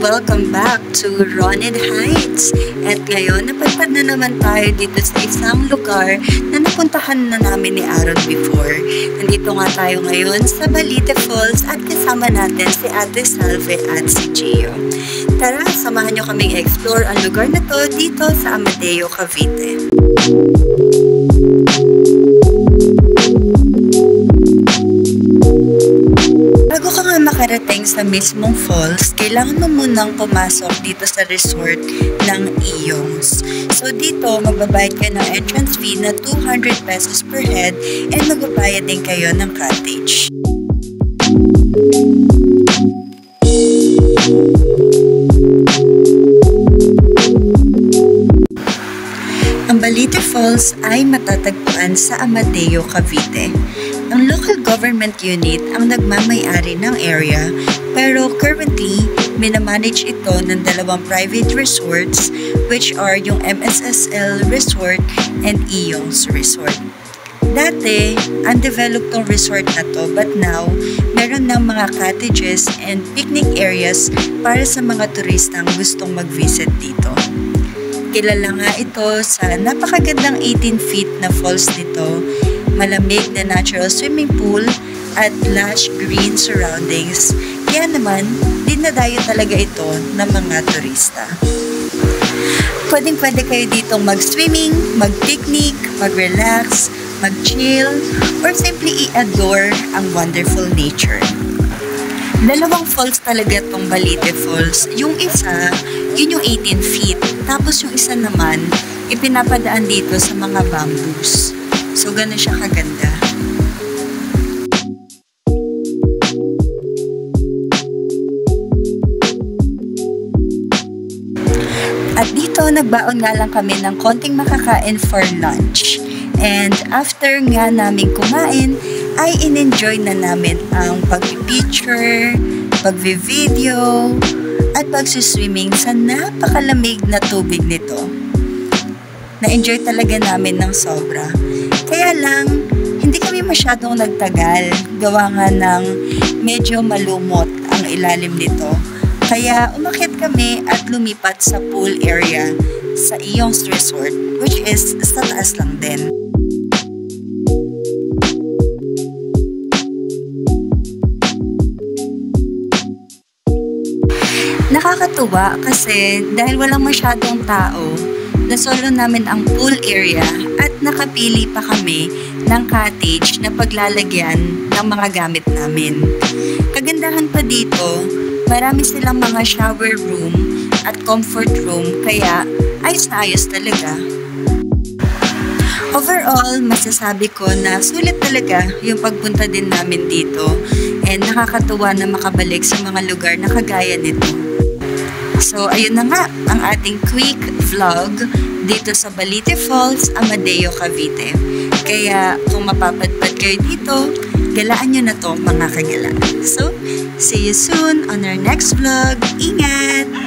welcome back to Ronid Heights. At ngayon, napadpad na naman tayo dito sa isang lugar na napuntahan na namin ni Aaron before. Nandito nga tayo ngayon sa Balite Falls at kasama natin si Ate Salve at si Gio. Tara, samahan nyo kaming explore ang lugar na to dito sa Amadeo, Cavite. Bago ka nga makarating sa mismong falls, kailangan mo munang pumasok dito sa resort ng Iyongs. So dito, magbabayad ka ng entrance fee na 200 pesos per head and magbabayad din kayo ng cottage. Ang Balite Falls ay matatagpuan sa Amadeo, Cavite. Ang local government unit ang nagmamay-ari ng area, pero currently, minamanage ito ng dalawang private resorts which are yung MSSL Resort and Iyongs Resort. Dati, undeveloped tong resort na to, but now, meron ng mga cottages and picnic areas para sa mga turistang gustong mag-visit dito. Kilala nga ito sa napakagandang 18 feet na falls nito, malamig na natural swimming pool at lush green surroundings. Kaya naman, dinadayo talaga ito ng mga turista. Pwedeng-pwede kayo ditong mag-swimming, mag-picnic, mag-relax, mag-chill, or simply i-adore ang wonderful nature. Dalawang falls talaga itong Balite Falls. Yung isa, yun yung 18 feet. Tapos yung isa naman, ipinapadaan dito sa mga bamboos. So, gano'n siya kaganda. At dito, nagbaon nga lang kami ng konting makakain for lunch. And after nga namin kumain, ay in-enjoy na namin ang pag-picture, pag-video, at pag-swimming sa napakalamig na tubig nito. Na-enjoy talaga namin ng sobra. Kaya lang, hindi kami masyadong nagtagal. Gawa nga ng medyo malumot ang ilalim nito. Kaya umakyat kami at lumipat sa pool area sa Iyongs Resort, which is sa taas lang din. Nakakatuwa kasi dahil walang masyadong tao, nasolo namin ang pool area at nakapili pa kami ng cottage na paglalagyan ng mga gamit namin. Kagandahan pa dito, marami silang mga shower room at comfort room kaya ayos na ayos talaga. Overall, masasabi ko na sulit talaga yung pagpunta din namin dito and nakakatuwa na makabalik sa mga lugar na kagaya nito. So, ayun na nga ang ating quick vlog dito sa Balite Falls, Amadeo, Cavite. Kaya kung mapapadpad kayo dito, galaan nyo na to mga kagala. So, see you soon on our next vlog. Ingat!